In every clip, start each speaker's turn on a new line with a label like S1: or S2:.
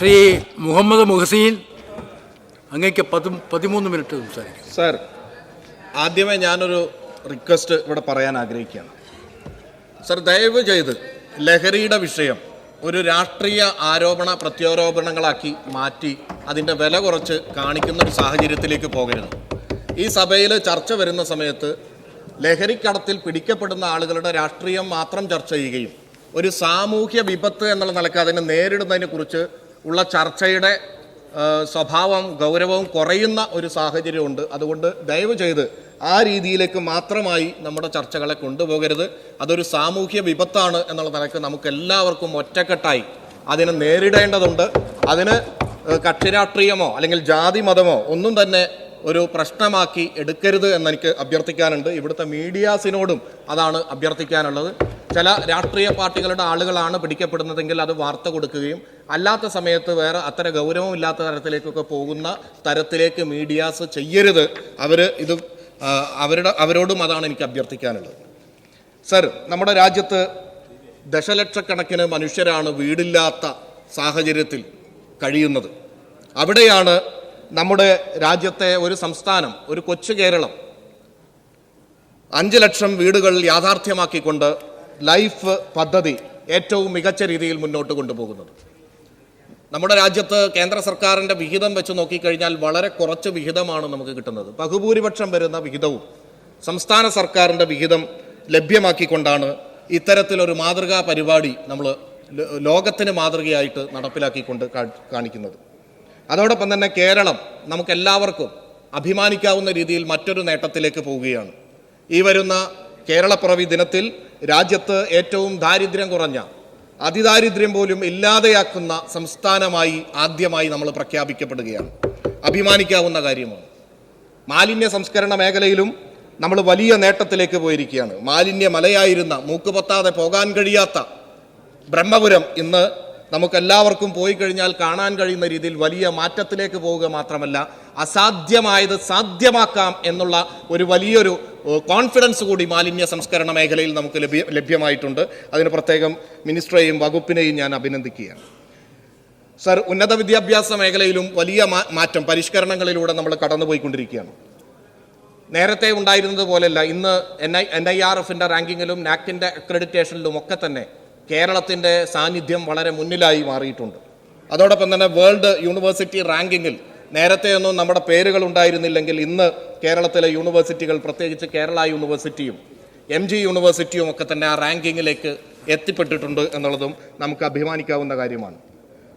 S1: ശ്രീ മുഹമ്മദ് മുഹസീൻ, അങ്ങേക്ക് 13 മിനിറ്റ് സംസാരിക്കും.
S2: സർ, ആദ്യമേ ഞാനൊരു റിക്വസ്റ്റ് ഇവിടെ പറയാൻ ആഗ്രഹിക്കുകയാണ്. സർ, ദയവ് ചെയ്ത് ലഹരിയുടെ വിഷയം ഒരു രാഷ്ട്രീയ ആരോപണ പ്രത്യാരോപണങ്ങളാക്കി മാറ്റി അതിൻ്റെ വില കുറച്ച് കാണിക്കുന്ന ഒരു സാഹചര്യത്തിലേക്ക് പോകരുത്. ഈ സഭയിൽ ചർച്ച വരുന്ന സമയത്ത് ലഹരിക്കടത്തിൽ പിടിക്കപ്പെടുന്ന ആളുകളുടെ രാഷ്ട്രീയം മാത്രം ചർച്ച ചെയ്യുകയും ഒരു സാമൂഹ്യ വിപത്ത് എന്നുള്ള നിലക്ക് അതിനെ നേരിടുന്നതിനെ കുറിച്ച് ഉള്ള ചർച്ചയുടെ സ്വഭാവം ഗൗരവവും കുറയുന്ന ഒരു സാഹചര്യമുണ്ട്. അതുകൊണ്ട് ദയവ് ചെയ്ത് ആ രീതിയിലേക്ക് മാത്രമായി നമ്മുടെ ചർച്ചകളെ കൊണ്ടുപോകരുത്. അതൊരു സാമൂഹ്യ വിപത്താണ് എന്നുള്ള നിലക്ക് നമുക്ക് എല്ലാവർക്കും ഒറ്റക്കെട്ടായി അതിനെ നേരിടേണ്ടതുണ്ട്. അതിന് കക്ഷി രാഷ്ട്രീയമോ അല്ലെങ്കിൽ ജാതി മതമോ ഒന്നും തന്നെ ഒരു പ്രശ്നമാക്കി എടുക്കരുത് എന്നെനിക്ക് അഭ്യർത്ഥിക്കാനുണ്ട്. ഇവിടുത്തെ മീഡിയാസിനോടും അതാണ് അഭ്യർത്ഥിക്കാനുള്ളത്. ചില രാഷ്ട്രീയ പാർട്ടികളുടെ ആളുകളാണ് പിടിക്കപ്പെടുന്നതെങ്കിൽ അത് വാർത്ത കൊടുക്കുകയും അല്ലാത്ത സമയത്ത് വേറെ അത്ര ഗൗരവമില്ലാത്ത തരത്തിലേക്കൊക്കെ പോകുന്ന തരത്തിലേക്ക് മീഡിയാസ് ചെയ്യരുത്. അവരോടും അതാണ് എനിക്ക് അഭ്യർത്ഥിക്കാനുള്ളത്. സർ, നമ്മുടെ രാജ്യത്ത് ദശലക്ഷക്കണക്കിന് മനുഷ്യരാണ് വീടില്ലാത്ത സാഹചര്യത്തിൽ കഴിയുന്നത്. അവിടെയാണ് നമ്മുടെ രാജ്യത്തെ ഒരു സംസ്ഥാനം, ഒരു കൊച്ചു കേരളം 5 ലക്ഷം വീടുകൾ യാഥാർത്ഥ്യമാക്കിക്കൊണ്ട് ലൈഫ് പദ്ധതി ഏറ്റവും മികച്ച രീതിയിൽ മുന്നോട്ട് കൊണ്ടുപോകുന്നത്. നമ്മുടെ രാജ്യത്ത് കേന്ദ്ര സർക്കാരിൻ്റെ വിഹിതം വെച്ച് നോക്കിക്കഴിഞ്ഞാൽ വളരെ കുറച്ച് വിഹിതമാണ് നമുക്ക് കിട്ടുന്നത്. ബഹുഭൂരിപക്ഷം വരുന്ന വിഹിതവും സംസ്ഥാന സർക്കാരിൻ്റെ വിഹിതം ലഭ്യമാക്കിക്കൊണ്ടാണ് ഇത്തരത്തിലൊരു മാതൃകാ പരിപാടി നമ്മൾ ലോകത്തിന് മാതൃകയായിട്ട് നടപ്പിലാക്കിക്കൊണ്ട് കാണിക്കുന്നത്. അതോടൊപ്പം തന്നെ കേരളം നമുക്കെല്ലാവർക്കും അഭിമാനിക്കാവുന്ന രീതിയിൽ മറ്റൊരു നേട്ടത്തിലേക്ക് പോവുകയാണ്. ഈ വരുന്ന കേരളപ്പിറവി ദിനത്തിൽ രാജ്യത്ത് ഏറ്റവും ദാരിദ്ര്യം കുറഞ്ഞ, അതിദാരിദ്ര്യം പോലും ഇല്ലാതെയാക്കുന്ന സംസ്ഥാനമായി ആദ്യമായി നമ്മൾ പ്രഖ്യാപിക്കപ്പെടുകയാണ്. അഭിമാനിക്കാവുന്ന കാര്യമാണ്. മാലിന്യ സംസ്കരണ മേഖലയിലും നമ്മൾ വലിയ നേട്ടത്തിലേക്ക് പോയിരിക്കുകയാണ്. മാലിന്യ മലയായിരുന്ന, മൂക്കുപൊത്താതെ പോകാൻ കഴിയാത്ത ബ്രഹ്മപുരം ഇന്ന് നമുക്കെല്ലാവർക്കും പോയി കഴിഞ്ഞാൽ കാണാൻ കഴിയുന്ന രീതിയിൽ വലിയ മാറ്റത്തിലേക്ക് പോവുക മാത്രമല്ല, അസാധ്യമായത് സാധ്യമാക്കാം എന്നുള്ള ഒരു വലിയൊരു കോൺഫിഡൻസ് കൂടി മാലിന്യ സംസ്കരണ മേഖലയിൽ നമുക്ക് ലഭ്യമായിട്ടുണ്ട്. അതിന് പ്രത്യേകം മിനിസ്ട്രിയെയും വകുപ്പിനെയും ഞാൻ അഭിനന്ദിക്കുകയാണ്. സർ, ഉന്നത വിദ്യാഭ്യാസ മേഖലയിലും വലിയ മാറ്റം പരിഷ്കരണങ്ങളിലൂടെ നമ്മൾ കടന്നുപോയിക്കൊണ്ടിരിക്കുകയാണ്. നേരത്തെ ഉണ്ടായിരുന്നത് പോലെയല്ല. ഇന്ന് NIRFൻ്റെ റാങ്കിങ്ങിലും നാക്കിൻ്റെ അക്രഡിറ്റേഷനിലും ഒക്കെ തന്നെ കേരളത്തിൻ്റെ സാന്നിധ്യം വളരെ മുന്നിലായി മാറിയിട്ടുണ്ട്. അതോടൊപ്പം തന്നെ വേൾഡ് യൂണിവേഴ്സിറ്റി റാങ്കിങ്ങിൽ നേരത്തെയൊന്നും നമ്മുടെ പേരുകൾ ഉണ്ടായിരുന്നില്ലെങ്കിൽ ഇന്ന് കേരളത്തിലെ യൂണിവേഴ്സിറ്റികൾ, പ്രത്യേകിച്ച് കേരള യൂണിവേഴ്സിറ്റിയും MG യൂണിവേഴ്സിറ്റിയും ഒക്കെ തന്നെ ആ റാങ്കിങ്ങിലേക്ക് എത്തിപ്പെട്ടിട്ടുണ്ട് എന്നുള്ളതും നമുക്ക് അഭിമാനിക്കാവുന്ന കാര്യമാണ്.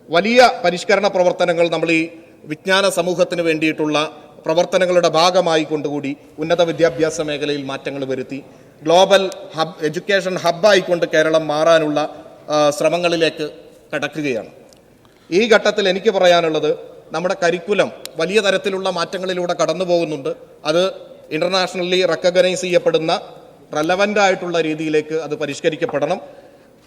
S2: വലിയ പരിഷ്കരണ പ്രവർത്തനങ്ങൾ നമ്മൾ ഈ വിജ്ഞാന സമൂഹത്തിന് വേണ്ടിയിട്ടുള്ള പ്രവർത്തനങ്ങളുടെ ഭാഗമായി കൊണ്ടുകൂടി ഉന്നത വിദ്യാഭ്യാസ മേഖലയിൽ മാറ്റങ്ങൾ വരുത്തി ഗ്ലോബൽ എഡ്യൂക്കേഷൻ ഹബ്ബായിക്കൊണ്ട് കേരളം മാറാനുള്ള ശ്രമങ്ങളിലേക്ക് കടക്കുകയാണ്. ഈ ഘട്ടത്തിൽ എനിക്ക് പറയാനുള്ളത്, നമ്മുടെ കരിക്കുലം വലിയ തരത്തിലുള്ള മാറ്റങ്ങളിലൂടെ കടന്നു പോകുന്നുണ്ട്. അത് ഇൻ്റർനാഷണലി റെക്കഗ്നൈസ് ചെയ്യപ്പെടുന്ന റെലവൻ്റ് ആയിട്ടുള്ള രീതിയിലേക്ക് അത് പരിഷ്കരിക്കപ്പെടണം.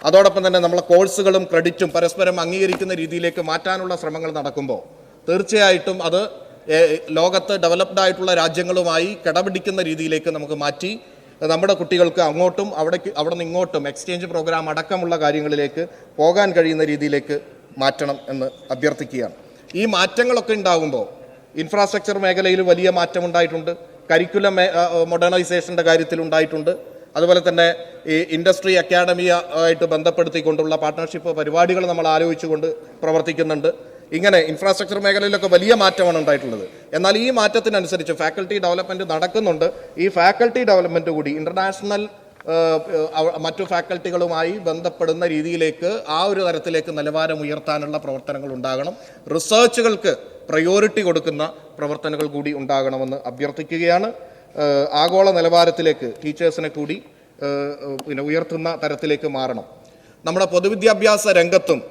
S2: അതോടൊപ്പം തന്നെ നമ്മളെ കോഴ്സുകളും ക്രെഡിറ്റും പരസ്പരം അംഗീകരിക്കുന്ന രീതിയിലേക്ക് മാറ്റാനുള്ള ശ്രമങ്ങൾ നടക്കുമ്പോൾ തീർച്ചയായിട്ടും അത് ലോകത്ത് ഡെവലപ്ഡ് ആയിട്ടുള്ള രാജ്യങ്ങളുമായി കിടപിടിക്കുന്ന രീതിയിലേക്ക് നമുക്ക് മാറ്റി നമ്മുടെ കുട്ടികൾക്ക് അങ്ങോട്ടും അവിടെ നിന്ന് ഇങ്ങോട്ടും എക്സ്ചേഞ്ച് പ്രോഗ്രാം അടക്കമുള്ള കാര്യങ്ങളിലേക്ക് പോകാൻ കഴിയുന്ന രീതിയിലേക്ക് മാറ്റണം എന്ന് അഭ്യർത്ഥിക്കുകയാണ്. ഈ മാറ്റങ്ങളൊക്കെ ഉണ്ടാകുമ്പോൾ ഇൻഫ്രാസ്ട്രക്ചർ മേഖലയിൽ വലിയ മാറ്റം ഉണ്ടായിട്ടുണ്ട്. കരിക്കുലം മോഡേണൈസേഷൻ്റെ കാര്യത്തിൽ ഉണ്ടായിട്ടുണ്ട്. അതുപോലെ തന്നെ ഈ ഇൻഡസ്ട്രി അക്കാഡമിയായിട്ട് ബന്ധപ്പെടുത്തിക്കൊണ്ടുള്ള പാർട്ട്ണർഷിപ്പ് പരിപാടികൾ നമ്മൾ ആലോചിച്ചുകൊണ്ട് പ്രവർത്തിക്കുന്നുണ്ട്. ഇങ്ങനെ ഇൻഫ്രാസ്ട്രക്ചർ മേഖലയിലൊക്കെ വലിയ മാറ്റമാണ് ഉണ്ടായിട്ടുള്ളത്. എന്നാൽ ഈ മാറ്റത്തിനനുസരിച്ച് ഫാക്കൽറ്റി ഡെവലപ്മെൻറ്റ് നടക്കുന്നുണ്ട്. ഈ ഫാക്കൽറ്റി ഡെവലപ്മെൻറ്റ് കൂടി ഇൻ്റർനാഷണൽ മറ്റു ഫാക്കൽറ്റികളുമായി ബന്ധപ്പെടുന്ന രീതിയിലേക്ക് ആ ഒരു തരത്തിലേക്ക് നിലവാരം ഉയർത്താനുള്ള പ്രവർത്തനങ്ങൾ ഉണ്ടാകണം. റിസർച്ചുകൾക്ക് പ്രയോറിറ്റി കൊടുക്കുന്ന പ്രവർത്തനങ്ങൾ കൂടി ഉണ്ടാകണമെന്ന് അഭ്യർത്ഥിക്കുകയാണ്. ആഗോള നിലവാരത്തിലേക്ക് ടീച്ചേഴ്സിനെ കൂടി ഉയർത്തുന്ന തരത്തിലേക്ക് മാറണം. നമ്മുടെ പൊതുവിദ്യാഭ്യാസ രംഗത്തും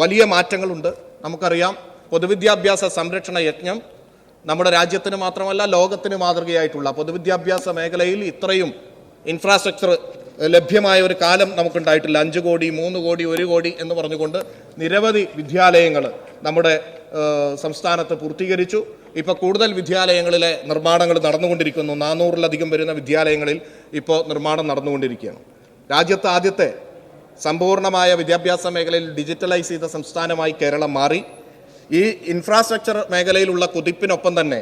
S2: വലിയ മാറ്റങ്ങളുണ്ട്. നമുക്കറിയാം, പൊതുവിദ്യാഭ്യാസ സംരക്ഷണ യജ്ഞം നമ്മുടെ രാജ്യത്തിന് മാത്രമല്ല ലോകത്തിന് മാതൃകയായിട്ടുള്ള പൊതുവിദ്യാഭ്യാസ മേഖലയിൽ ഇത്രയും ഇൻഫ്രാസ്ട്രക്ചർ ലഭ്യമായ ഒരു കാലം നമുക്കുണ്ടായിട്ടില്ല. 5 കോടി 3 കോടി 1 കോടി എന്ന് പറഞ്ഞുകൊണ്ട് നിരവധി വിദ്യാലയങ്ങൾ നമ്മുടെ സംസ്ഥാനത്ത് പൂർത്തീകരിച്ചു. ഇപ്പോൾ കൂടുതൽ വിദ്യാലയങ്ങളിലെ നിർമ്മാണങ്ങൾ നടന്നുകൊണ്ടിരിക്കുന്നു. 400-ലധികം വരുന്ന വിദ്യാലയങ്ങളിൽ ഇപ്പോൾ നിർമ്മാണം നടന്നുകൊണ്ടിരിക്കുകയാണ്. രാജ്യത്ത് ആദ്യത്തെ സമ്പൂർണ്ണമായ വിദ്യാഭ്യാസ മേഖലയിൽ ഡിജിറ്റലൈസ് ചെയ്ത സംസ്ഥാനമായി കേരളം മാറി. ഈ ഇൻഫ്രാസ്ട്രക്ചർ മേഖലയിലുള്ള കുതിപ്പിനൊപ്പം തന്നെ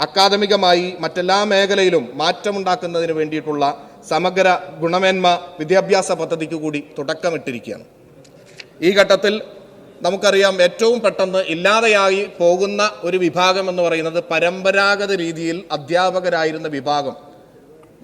S2: അക്കാദമികമായി മറ്റെല്ലാ മേഖലയിലും മാറ്റമുണ്ടാക്കുന്നതിന് വേണ്ടിയിട്ടുള്ള സമഗ്ര ഗുണമേന്മ വിദ്യാഭ്യാസ പദ്ധതിക്ക് കൂടി തുടക്കമിട്ടിരിക്കുകയാണ്. ഈ ഘട്ടത്തിൽ നമുക്കറിയാം ഏറ്റവും പെട്ടെന്ന് ഇല്ലാതെയായി പോകുന്ന ഒരു വിഭാഗം എന്ന് പറയുന്നത് പരമ്പരാഗത രീതിയിൽ അധ്യാപകരായിരുന്ന വിഭാഗം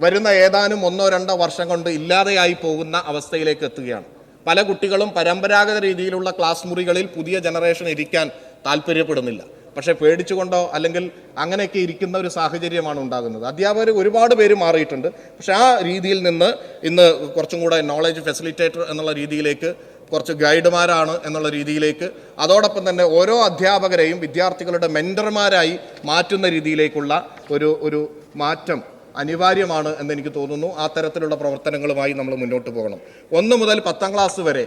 S2: വരുന്ന ഏതാനും 1-2 വർഷം കൊണ്ട് ഇല്ലാതെയായി പോകുന്ന അവസ്ഥയിലേക്ക് എത്തുകയാണ്. പല കുട്ടികളും പരമ്പരാഗത രീതിയിലുള്ള ക്ലാസ് മുറികളിൽ പുതിയ ജനറേഷൻ ഇരിക്കാൻ താല്പര്യപ്പെടുന്നില്ല. പക്ഷേ പേടിച്ചുകൊണ്ടോ അല്ലെങ്കിൽ അങ്ങനെയൊക്കെ ഇരിക്കുന്ന ഒരു സാഹചര്യമാണ് ഉണ്ടാകുന്നത്. അധ്യാപകർ ഒരുപാട് പേര് മാറിയിട്ടുണ്ട്. പക്ഷെ ആ രീതിയിൽ നിന്ന് ഇന്ന് കുറച്ചും കൂടെ നോളജ് ഫെസിലിറ്റേറ്റർ എന്നുള്ള രീതിയിലേക്ക്, കുറച്ച് ഗൈഡുമാരാണ് എന്നുള്ള രീതിയിലേക്ക്, അതോടൊപ്പം തന്നെ ഓരോ അധ്യാപകരെയും വിദ്യാർത്ഥികളുടെ മെൻറ്റർമാരായി മാറ്റുന്ന രീതിയിലേക്കുള്ള ഒരു മാറ്റം അനിവാര്യമാണ് എന്നെനിക്ക് തോന്നുന്നു. ആ തരത്തിലുള്ള പ്രവർത്തനങ്ങളുമായി നമ്മൾ മുന്നോട്ട് പോകണം. 1 മുതൽ 10ാം ക്ലാസ് വരെ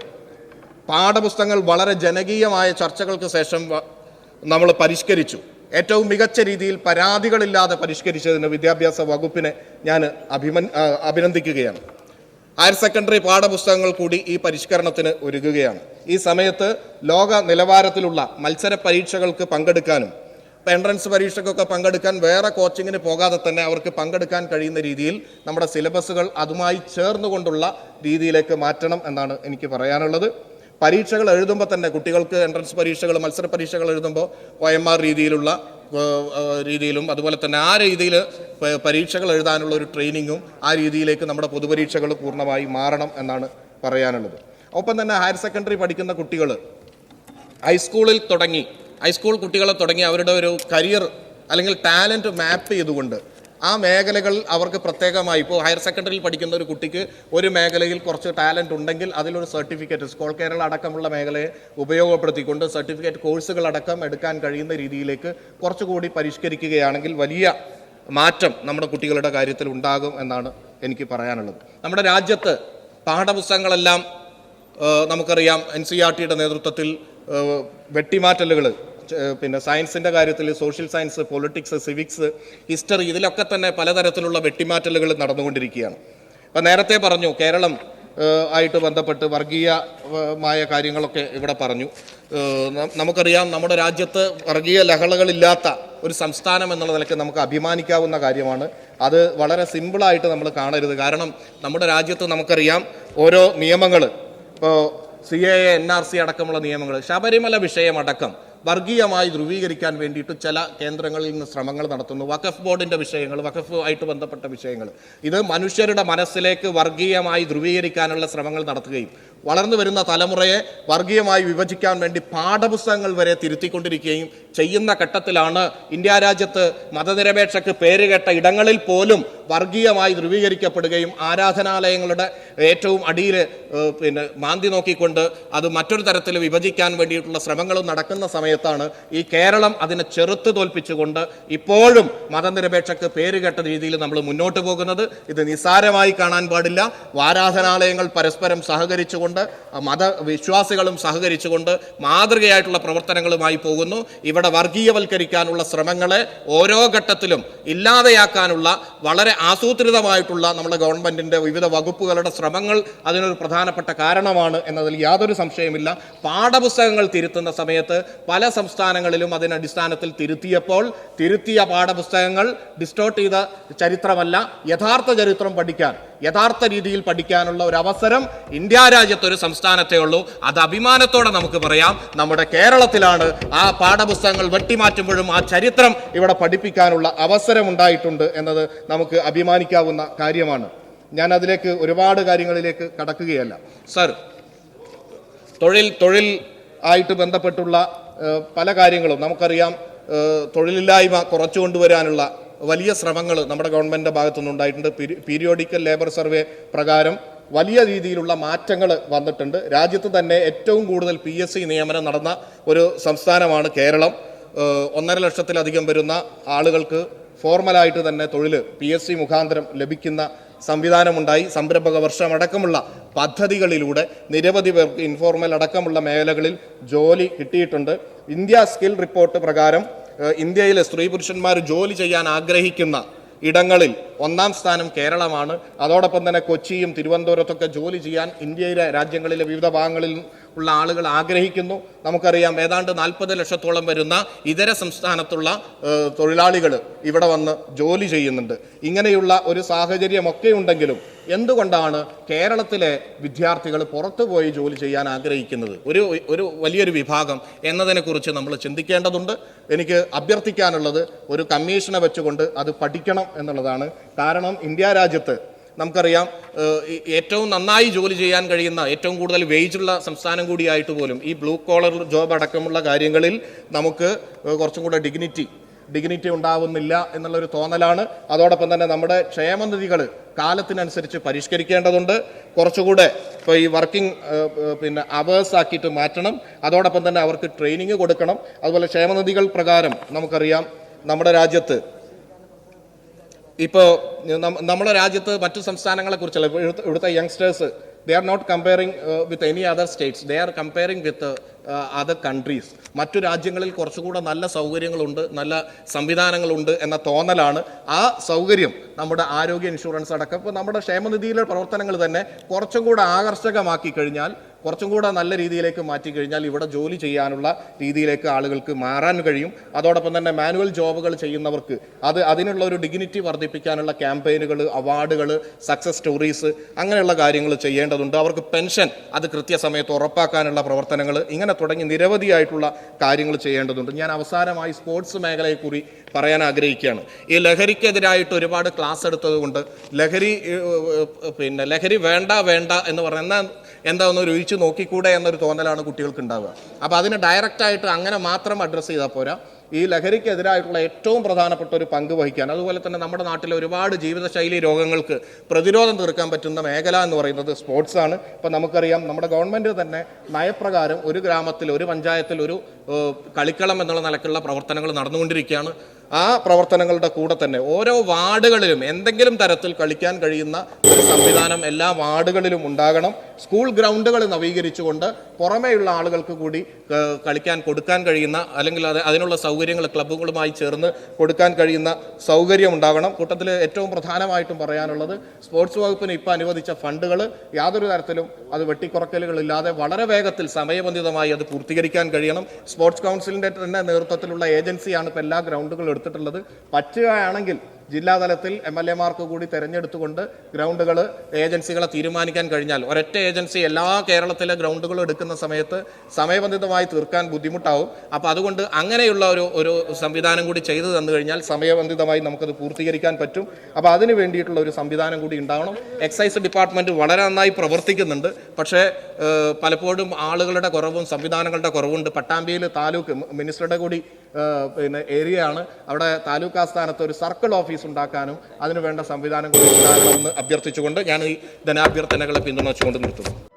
S2: പാഠപുസ്തകങ്ങൾ വളരെ ജനകീയമായ ചർച്ചകൾക്ക് ശേഷം നമ്മൾ പരിഷ്കരിച്ചു. ഏറ്റവും മികച്ച രീതിയിൽ പരാതികളില്ലാതെ പരിഷ്കരിച്ചതിന് വിദ്യാഭ്യാസ വകുപ്പിനെ ഞാൻ അഭിനന്ദിക്കുകയാണ്. ഹയർ സെക്കൻഡറി പാഠപുസ്തകങ്ങൾ കൂടി ഈ പരിഷ്കരണത്തിന് ഒരുങ്ങുകയാണ്. ഈ സമയത്ത് ലോക നിലവാരത്തിലുള്ള മത്സര പരീക്ഷകൾക്ക് പങ്കെടുക്കാനും എൻട്രൻസ് പരീക്ഷയ്ക്കൊക്കെ പങ്കെടുക്കാൻ വേറെ കോച്ചിങ്ങിന് പോകാതെ തന്നെ അവർക്ക് പങ്കെടുക്കാൻ കഴിയുന്ന രീതിയിൽ നമ്മുടെ സിലബസുകൾ അതുമായി ചേർന്നുകൊണ്ടുള്ള രീതിയിലേക്ക് മാറ്റണം എന്നാണ് എനിക്ക് പറയാനുള്ളത്. പരീക്ഷകൾ എഴുതുമ്പോൾ തന്നെ കുട്ടികൾക്ക് എൻട്രൻസ് പരീക്ഷകൾ, മത്സര പരീക്ഷകൾ എഴുതുമ്പോൾ OMR രീതിയിലും അതുപോലെ തന്നെ ആ രീതിയിൽ പരീക്ഷകൾ എഴുതാനുള്ള ഒരു ട്രെയിനിങ്ങും ആ രീതിയിലേക്ക് നമ്മുടെ പൊതുപരീക്ഷകൾ പൂർണ്ണമായി മാറണം എന്നാണ് പറയാനുള്ളത്. ഒപ്പം തന്നെ ഹയർ സെക്കൻഡറി പഠിക്കുന്ന കുട്ടികൾ ഹൈസ്കൂൾ കുട്ടികളെ തുടങ്ങി അവരുടെ ഒരു കരിയർ അല്ലെങ്കിൽ ടാലൻറ്റ് മാപ്പ് ചെയ്തുകൊണ്ട് ആ മേഖലകൾ അവർക്ക് പ്രത്യേകമായി, ഇപ്പോൾ ഹയർ സെക്കൻഡറിയിൽ പഠിക്കുന്ന ഒരു കുട്ടിക്ക് ഒരു മേഖലയിൽ കുറച്ച് ടാലൻറ്റ് ഉണ്ടെങ്കിൽ അതിലൊരു സർട്ടിഫിക്കറ്റ്, സ്കോൾ കേരള അടക്കമുള്ള മേഖലയെ ഉപയോഗപ്പെടുത്തിക്കൊണ്ട് സർട്ടിഫിക്കറ്റ് കോഴ്സുകൾ അടക്കം എടുക്കാൻ കഴിയുന്ന രീതിയിലേക്ക് കുറച്ചുകൂടി പരിഷ്കരിക്കുകയാണെങ്കിൽ വലിയ മാറ്റം നമ്മുടെ കുട്ടികളുടെ കാര്യത്തിൽ ഉണ്ടാകും എന്നാണ് എനിക്ക് പറയാനുള്ളത്. നമ്മുടെ രാജ്യത്ത് പാഠപുസ്തകങ്ങളെല്ലാം നമുക്കറിയാം NCERTയുടെ നേതൃത്വത്തിൽ വെട്ടിമാറ്റലുകൾ, പിന്നെ സയൻസിൻ്റെ കാര്യത്തിൽ social science, politics, civics, history, ഇതിലൊക്കെ തന്നെ പലതരത്തിലുള്ള വെട്ടിമാറ്റലുകൾ നടന്നുകൊണ്ടിരിക്കുകയാണ്. അപ്പം നേരത്തെ പറഞ്ഞു കേരളം ആയിട്ട് ബന്ധപ്പെട്ട് വർഗീയമായ കാര്യങ്ങളൊക്കെ ഇവിടെ പറഞ്ഞു. നമുക്കറിയാം നമ്മുടെ രാജ്യത്ത് വർഗീയ ലഹളകളില്ലാത്ത ഒരു സംസ്ഥാനം എന്നുള്ള നിലയ്ക്ക് നമുക്ക് അഭിമാനിക്കാവുന്ന കാര്യമാണ്. അത് വളരെ സിമ്പിളായിട്ട് നമ്മൾ കാണരുത്. കാരണം നമ്മുടെ രാജ്യത്ത് നമുക്കറിയാം ഓരോ നിയമങ്ങൾ, ഇപ്പോൾ CAA, NRC അടക്കമുള്ള നിയമങ്ങൾ, ശബരിമല വിഷയമടക്കം വർഗീയമായി ധ്രുവീകരിക്കാൻ വേണ്ടിയിട്ട് ചില കേന്ദ്രങ്ങളിൽ നിന്ന് ശ്രമങ്ങൾ നടത്തുന്നു. വഖഫ് ബോർഡിൻ്റെ വിഷയങ്ങൾ, വഖഫ് ആയിട്ട് ബന്ധപ്പെട്ട വിഷയങ്ങൾ, ഇത് മനുഷ്യരുടെ മനസ്സിലേക്ക് വർഗീയമായി ധ്രുവീകരിക്കാനുള്ള ശ്രമങ്ങൾ നടത്തുകയും വളർന്നു വരുന്ന തലമുറയെ വർഗീയമായി വിഭജിക്കാൻ വേണ്ടി പാഠപുസ്തകങ്ങൾ വരെ തിരുത്തിക്കൊണ്ടിരിക്കുകയും ചെയ്യുന്ന ഘട്ടത്തിലാണ് ഇന്ത്യ രാജ്യത്ത് മതനിരപേക്ഷക്ക് പേരുകേട്ട ഇടങ്ങളിൽ പോലും വർഗീയമായി ധ്രുവീകരിക്കപ്പെടുകയും ആരാധനാലയങ്ങളുടെ ഏറ്റവും അടിയിൽ പിന്നെ മാന്തി നോക്കിക്കൊണ്ട് അത് മറ്റൊരു തരത്തിൽ വിഭജിക്കാൻ വേണ്ടിയിട്ടുള്ള ശ്രമങ്ങളും നടക്കുന്ന സമയത്താണ് ഈ കേരളം അതിനെ ചെറുത്ത് തോൽപ്പിച്ചുകൊണ്ട് ഇപ്പോഴും മതനിരപേക്ഷക്ക് പേരുകേട്ട രീതിയിൽ നമ്മൾ മുന്നോട്ട് പോകുന്നത്. ഇത് നിസ്സാരമായി കാണാൻ പാടില്ല. ആരാധനാലയങ്ങൾ പരസ്പരം സഹകരിച്ചുകൊണ്ട്, മതവിശ്വാസികളും സഹകരിച്ചുകൊണ്ട് മാതൃകയായിട്ടുള്ള പ്രവർത്തനങ്ങളുമായി പോകുന്നു. ഇവിടെ വർഗീയവൽക്കരിക്കാനുള്ള ശ്രമങ്ങളെ ഓരോ ഘട്ടത്തിലും ഇല്ലാതെയാക്കാനുള്ള വളരെ ആസൂത്രിതമായിട്ടുള്ള നമ്മുടെ ഗവൺമെന്റിന്റെ വിവിധ വകുപ്പുകളുടെ ശ്രമങ്ങൾ അതിനൊരു പ്രധാനപ്പെട്ട കാരണമാണ് എന്നതിൽ യാതൊരു സംശയമില്ല. പാഠപുസ്തകങ്ങൾ തിരുത്തുന്ന സമയത്ത് പല സംസ്ഥാനങ്ങളിലും അതിനടിസ്ഥാനത്തിൽ തിരുത്തിയ പാഠപുസ്തകങ്ങൾ ഡിസ്റ്റോർട്ട് ചെയ്ത ചരിത്രമല്ല, യഥാർത്ഥ ചരിത്രം പഠിക്കാൻ, യഥാർത്ഥ രീതിയിൽ പഠിക്കാനുള്ള ഒരു അവസരം ഇന്ത്യ രാജ്യത്തൊരു സംസ്ഥാനത്തേ ഉള്ളൂ. അത് അഭിമാനത്തോടെ നമുക്ക് പറയാം. നമ്മുടെ കേരളത്തിലാണ് ആ പാഠപുസ്തകങ്ങൾ വെട്ടിമാറ്റുമ്പോഴും ആ ചരിത്രം ഇവിടെ പഠിപ്പിക്കാനുള്ള അവസരം ഉണ്ടായിട്ടുണ്ട് എന്നത് നമുക്ക് അഭിമാനിക്കാവുന്ന കാര്യമാണ്. ഞാൻ അതിലേക്ക് ഒരുപാട് കാര്യങ്ങളിലേക്ക് കടക്കുകയല്ല. സർ, തൊഴിൽ ആയിട്ട് ബന്ധപ്പെട്ടുള്ള പല കാര്യങ്ങളും നമുക്കറിയാം. തൊഴിലില്ലായ്മ കുറച്ചു കൊണ്ടുവരാനുള്ള വലിയ ശ്രമങ്ങൾ നമ്മുടെ ഗവൺമെൻറ്റിൻ്റെ ഭാഗത്തുനിന്നുണ്ടായിട്ടുണ്ട്. പീരിയോഡിക്കൽ ലേബർ സർവേ പ്രകാരം വലിയ രീതിയിലുള്ള മാറ്റങ്ങൾ വന്നിട്ടുണ്ട്. രാജ്യത്ത് തന്നെ ഏറ്റവും കൂടുതൽ PSC നിയമനം നടന്ന ഒരു സംസ്ഥാനമാണ് കേരളം. 1.5 ലക്ഷത്തിലധികം വരുന്ന ആളുകൾക്ക് ഫോർമലായിട്ട് തന്നെ തൊഴിൽ PSC മുഖാന്തരം ലഭിക്കുന്ന സംവിധാനമുണ്ടായി. സംരംഭക വർഷം അടക്കമുള്ള പദ്ധതികളിലൂടെ നിരവധി പേർക്ക് ഇൻഫോർമൽ അടക്കമുള്ള മേഖലകളിൽ ജോലി കിട്ടിയിട്ടുണ്ട്. ഇന്ത്യ സ്കിൽ റിപ്പോർട്ട് പ്രകാരം ഇന്ത്യയിലെ സ്ത്രീ പുരുഷന്മാർ ജോലി ചെയ്യാൻ ആഗ്രഹിക്കുന്ന ഇടങ്ങളിൽ 1ാം സ്ഥാനം കേരളമാണ്. അതോടൊപ്പം തന്നെ കൊച്ചിയും തിരുവനന്തപുരത്തൊക്കെ ജോലി ചെയ്യാൻ ഇന്ത്യയിലെ രാജ്യങ്ങളിലെ വിവിധ ഭാഗങ്ങളിൽ ഉള്ള ആളുകൾ ആഗ്രഹിക്കുന്നു. നമുക്കറിയാം ഏതാണ്ട് 40 ലക്ഷത്തോളം വരുന്ന ഇതര സംസ്ഥാനത്തുള്ള തൊഴിലാളികൾ ഇവിടെ വന്ന് ജോലി ചെയ്യുന്നുണ്ട്. ഇങ്ങനെയുള്ള ഒരു സാഹചര്യമൊക്കെ ഉണ്ടെങ്കിലും എന്തുകൊണ്ടാണ് കേരളത്തിലെ വിദ്യാർത്ഥികൾ പുറത്തു പോയി ജോലി ചെയ്യാൻ ആഗ്രഹിക്കുന്നത്? ഒരു വലിയൊരു വിഭാഗം എന്നതിനെക്കുറിച്ച് നമ്മൾ ചിന്തിക്കേണ്ടതുണ്ട്. എനിക്ക് അഭ്യർത്ഥിക്കാനുള്ളത് ഒരു കമ്മീഷനെ വെച്ചുകൊണ്ട് അത് പഠിക്കണം എന്നുള്ളതാണ്. കാരണം ഇന്ത്യ രാജ്യത്ത് നമുക്കറിയാം ഏറ്റവും നന്നായി ജോലി ചെയ്യാൻ കഴിയുന്ന, ഏറ്റവും കൂടുതൽ വേജുള്ള സംസ്ഥാനം കൂടിയായിട്ട് പോലും ഈ ബ്ലൂ കോളർ ജോബ് അടക്കമുള്ള കാര്യങ്ങളിൽ നമുക്ക് കുറച്ചും കൂടെ ഡിഗ്നിറ്റി ഉണ്ടാവുന്നില്ല എന്നുള്ളൊരു തോന്നലാണ്. അതോടൊപ്പം തന്നെ നമ്മുടെ ക്ഷേമനിധികൾ കാലത്തിനനുസരിച്ച് പരിഷ്കരിക്കേണ്ടതുണ്ട്. കുറച്ചുകൂടെ ഇപ്പോൾ ഈ വർക്കിംഗ് അവേഴ്സ് ആക്കിയിട്ട് മാറ്റണം. അതോടൊപ്പം തന്നെ അവർക്ക് ട്രെയിനിങ് കൊടുക്കണം. അതുപോലെ ക്ഷേമനിധികൾ പ്രകാരം നമുക്കറിയാം നമ്മുടെ രാജ്യത്ത് ഇപ്പോൾ നമ്മുടെ രാജ്യത്ത് മറ്റു സംസ്ഥാനങ്ങളെ കുറിച്ചല്ല, ഇവിടുത്തെ youngsters they are not comparing with any other states, they are comparing with other countries. മറ്റു രാജ്യങ്ങളിൽ കുറച്ചുകൂടെ നല്ല സൗകര്യങ്ങളുണ്ട്, നല്ല സംവിധാനങ്ങളുണ്ട് എന്ന തോന്നലാണ്. ആ സൗകര്യം നമ്മുടെ ആരോഗ്യ ഇൻഷുറൻസ് അടക്കം ഇപ്പോൾ നമ്മുടെ ക്ഷേമനിധിയിലെ പ്രവർത്തനങ്ങൾ തന്നെ കുറച്ചും കൂടെ ആകർഷകമാക്കി കഴിഞ്ഞാൽ, കുറച്ചും കൂടെ നല്ല രീതിയിലേക്ക് മാറ്റിക്കഴിഞ്ഞാൽ ഇവിടെ ജോലി ചെയ്യാനുള്ള രീതിയിലേക്ക് ആളുകൾക്ക് മാറാൻ കഴിയും. അതോടൊപ്പം തന്നെ മാനുവൽ ജോബുകൾ ചെയ്യുന്നവർക്ക് അതിനുള്ള ഒരു ഡിഗ്നിറ്റി വർദ്ധിപ്പിക്കാനുള്ള ക്യാമ്പയിനുകൾ, അവാർഡുകൾ, സക്സസ് സ്റ്റോറീസ് അങ്ങനെയുള്ള കാര്യങ്ങൾ ചെയ്യേണ്ടതുണ്ട്. അവർക്ക് പെൻഷൻ അത് കൃത്യസമയത്ത് ഉറപ്പാക്കാനുള്ള പ്രവർത്തനങ്ങൾ, ഇങ്ങനെ തുടങ്ങി നിരവധിയായിട്ടുള്ള കാര്യങ്ങൾ ചെയ്യേണ്ടതുണ്ട്. ഞാൻ അവസാനമായി സ്പോർട്സ് മേഖലയെക്കുറി പറയാൻ ആഗ്രഹിക്കുകയാണ്. ഈ ലഹരിക്കെതിരായിട്ട് ഒരുപാട് ക്ലാസ് എടുത്തതുകൊണ്ട് ലഹരി വേണ്ട എന്ന് പറഞ്ഞാൽ എന്താ ഒന്ന് രുചിച്ച് നോക്കിക്കൂടെ എന്നൊരു തോന്നലാണ് കുട്ടികൾക്ക് ഉണ്ടാവുക. അപ്പോൾ അതിനെ ഡയറക്റ്റായിട്ട് അങ്ങനെ മാത്രം അഡ്രസ്സ് ചെയ്താൽ പോരാ. ഈ ലഹരിക്കെതിരായിട്ടുള്ള ഏറ്റവും പ്രധാനപ്പെട്ട ഒരു പങ്ക് വഹിക്കാൻ, അതുപോലെ തന്നെ നമ്മുടെ നാട്ടിലെ ഒരുപാട് ജീവിതശൈലി രോഗങ്ങൾക്ക് പ്രതിരോധം തീർക്കാൻ പറ്റുന്ന മേഖല എന്ന് പറയുന്നത് സ്പോർട്സാണ്. ഇപ്പം നമുക്കറിയാം നമ്മുടെ ഗവൺമെൻറ് തന്നെ നയപ്രകാരം ഒരു ഗ്രാമത്തിൽ, ഒരു പഞ്ചായത്തിൽ ഒരു കളിക്കളം എന്നുള്ള നിലക്കുള്ള പ്രവർത്തനങ്ങൾ നടന്നുകൊണ്ടിരിക്കുകയാണ്. ആ പ്രവർത്തനങ്ങളുടെ കൂടെ തന്നെ ഓരോ വാർഡുകളിലും എന്തെങ്കിലും തരത്തിൽ കളിക്കാൻ കഴിയുന്ന ഒരു സംവിധാനം എല്ലാ വാർഡുകളിലും ഉണ്ടാകണം. സ്കൂൾ ഗ്രൗണ്ടുകൾ നവീകരിച്ചുകൊണ്ട് പുറമേയുള്ള ആളുകൾക്ക് കൂടി കളിക്കാൻ കൊടുക്കാൻ കഴിയുന്ന, അല്ലെങ്കിൽ അതിനുള്ള സൗകര്യങ്ങൾ ക്ലബ്ബുകളുമായി ചേർന്ന് കൊടുക്കാൻ കഴിയുന്ന സൗകര്യം ഉണ്ടാകണം. കൂട്ടത്തിൽ ഏറ്റവും പ്രധാനമായിട്ടും പറയാനുള്ളത് സ്പോർട്സ് വകുപ്പിന് ഇപ്പോൾ അനുവദിച്ച ഫണ്ടുകൾ യാതൊരു തരത്തിലും അത് വെട്ടിക്കുറക്കലുകളില്ലാതെ വളരെ വേഗത്തിൽ സമയബന്ധിതമായി അത് പൂർത്തീകരിക്കാൻ കഴിയണം. സ്പോർട്സ് കൗൺസിലിൻ്റെ തന്നെ നേതൃത്വത്തിലുള്ള ഏജൻസിയാണ് ഇപ്പോൾ എല്ലാ ഗ്രൗണ്ടുകളും എടുത്തിട്ടുള്ളത്. പറ്റുകയാണെങ്കിൽ ജില്ലാതലത്തിൽ MLA-മാർക്ക് കൂടി തെരഞ്ഞെടുത്തുകൊണ്ട് ഗ്രൗണ്ടുകൾ ഏജൻസികളെ തീരുമാനിക്കാൻ കഴിഞ്ഞാൽ, ഒരൊറ്റ ഏജൻസി എല്ലാ കേരളത്തിലെ ഗ്രൗണ്ടുകളും എടുക്കുന്ന സമയത്ത് സമയബന്ധിതമായി തീർക്കാൻ ബുദ്ധിമുട്ടാവും. അപ്പോൾ അതുകൊണ്ട് അങ്ങനെയുള്ള ഒരു സംവിധാനം കൂടി ചെയ്തു തന്നു കഴിഞ്ഞാൽ സമയബന്ധിതമായി നമുക്കത് പൂർത്തീകരിക്കാൻ പറ്റും. അപ്പോൾ അതിന് വേണ്ടിയിട്ടുള്ള ഒരു സംവിധാനം കൂടി ഉണ്ടാവണം. എക്സൈസ് ഡിപ്പാർട്ട്മെൻറ്റ് വളരെ നന്നായി പ്രവർത്തിക്കുന്നുണ്ട്. പക്ഷേ പലപ്പോഴും ആളുകളുടെ കുറവും സംവിധാനങ്ങളുടെ കുറവുണ്ട്. പട്ടാമ്പിയിൽ താലൂക്ക് മിനിസ്റ്ററുടെ കൂടി ഏരിയയാണ്. അവിടെ താലൂക്ക് ആസ്ഥാനത്ത് ഒരു സർക്കിൾ ഓഫീസ് ഉണ്ടാക്കാനും അതിന് വേണ്ട സംവിധാനങ്ങൾ ഉണ്ടാകണമെന്ന് അഭ്യർത്ഥിച്ചുകൊണ്ട് ഞാൻ ഈ ധനാഭ്യർത്ഥനകളെ പിന്തുണച്ചുകൊണ്ട് നിർത്തുന്നു.